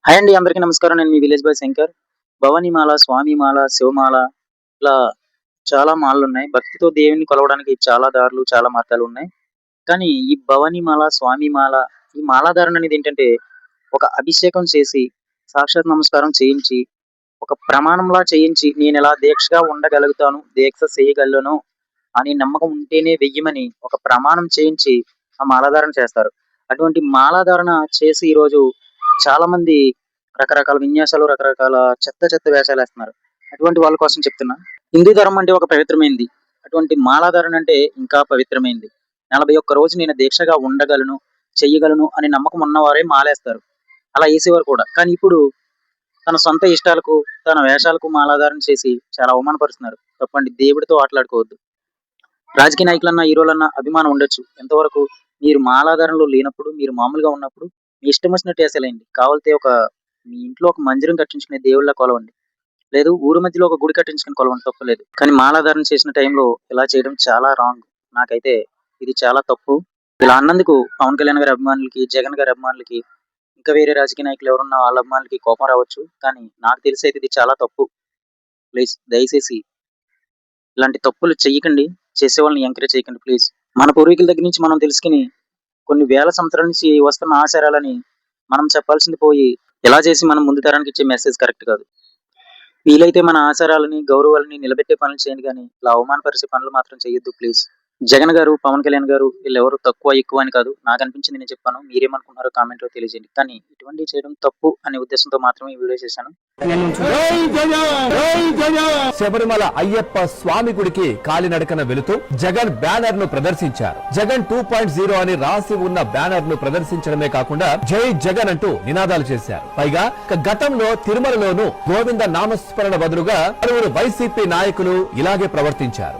Hi అండి, అందరికీ నమస్కారం. నేను మీ విలేజ్ బాయ్ శంకర్. భవానీమాల, స్వామిమాల, శివమాల ఇలా చాలా మాలలున్నాయి. భక్తితో దేవుడిని కొలవడానికి చాలా దారులు, చాలా మార్గాలున్నాయి. కానీ ఈ భవానీమాల, స్వామిమాల ఈ మాలాధారణ అనేది ఏంటంటే, ఒక అభిషేకం చేసి, సాక్షాత్ నమస్కారం చేయించి, ఒక ప్రమాణంలా చేయించి, నేనిలా దీక్షగా ఉండగలుగుతాను, దీక్ష చేయగలను అని నమ్మకం ఉంటేనే వెయ్యమని ఒక ప్రమాణం చేయించి, ఆ మాలాధారణ చేస్తారు. అటువంటి మాలాధారణ చేసి ఈరోజు చాలామంది రకరకాల విన్యాసాలు, రకరకాల చెత్త చెత్త వేషాలేస్తున్నారు. అటువంటి వాళ్ళ కోసం చెప్తున్నా. హిందూ ధర్మం అంటే ఒక పవిత్రమైనది. అటువంటి మాలాధారణ అంటే ఇంకా పవిత్రమైనది. 41 రోజు నేను దీక్షగా ఉండగలను, చెయ్యగలను అని నమ్మకం ఉన్నవారే మాలేస్తారు. అలా ఏసేవారు కూడా. కానీ ఇప్పుడు తన సొంత ఇష్టాలకు, తన వేషాలకు మాలాధారణ చేసి చాలా అవమానపరుస్తున్నారు. తప్పండి. దేవుడితో ఆటలాడుకోవద్దు. రాజకీయ నాయకులన్నా, హీరోలన్నా అభిమానం ఉండొచ్చు. ఎంతవరకు మీరు మాలాధారణలో లేనప్పుడు, మీరు మామూలుగా ఉన్నప్పుడు మీ ఇష్టం వచ్చినట్టు ఏసేయాలండి. కావాలితే మీ ఇంట్లో ఒక మందిరం కట్టించుకునే దేవుళ్ళ కొలవండి. లేదు ఊరు మధ్యలో ఒక గుడి కట్టించుకుని కొలవండి, తప్పులేదు. కానీ మాలాధారణ చేసిన టైంలో ఇలా చేయడం చాలా రాంగ్. నాకైతే ఇది చాలా తప్పు. ఇలా అన్నందుకు పవన్ కళ్యాణ్ గారి అభిమానులకి, జగన్ గారి అభిమానులకి, ఇంకా వేరే రాజకీయ నాయకులు ఎవరున్నా వాళ్ళ అభిమానులకి కోపం రావచ్చు. కానీ నాకు తెలిసి అయితే ఇది చాలా తప్పు. ప్లీజ్ దయచేసి ఇలాంటి తప్పులు చెయ్యకండి. చేసే వాళ్ళని ఎంకరేజ్ చేయకండి ప్లీజ్. మన పూర్వీకుల దగ్గర నుంచి మనం తెలుసుకుని కొన్ని వేల సంవత్సరాల నుంచి వస్తున్న ఆచారాలని మనం చెప్పాల్సింది పోయి ఇలా చేసి మనం ముందు తరానికి ఇచ్చే మెసేజ్ కరెక్ట్ కాదు. వీలైతే మన ఆచారాలని, గౌరవాలని నిలబెట్టే పనులు చేయండి గానీ ఇలా అవమానపరిచే పనులు మాత్రం చేయొద్దు ప్లీజ్. జగన్ గారు, పవన్ కళ్యాణ్ గారు వీళ్ళెవరు తక్కువ, ఎక్కువ అని కాదు. నాకు అనిపించింది నేను చెప్పాను. మీరేమనుకున్నారో కామెంట్‌లో తెలియజేయండి. కానీ ఇటువంటివి చేయడం తప్పు అనే ఉద్దేశంతో మాత్రమే ఈ వీడియో చేశాను. శబరిమల అయ్యప్ప స్వామి గుడికి కాలినడకన వెళుతూ జగన్ బ్యానర్ ను ప్రదర్శించారు. జగన్ 2.0 అని రాసి ఉన్న బ్యానర్ ను ప్రదర్శించడమే కాకుండా జై జగన్ అంటూ నినాదాలు చేశారు. పైగా గతంలో తిరుమలలోనూ గోవింద నామస్మరణ బదులుగా పలువురు వైసీపీ నాయకులు ఇలాగే ప్రవర్తించారు.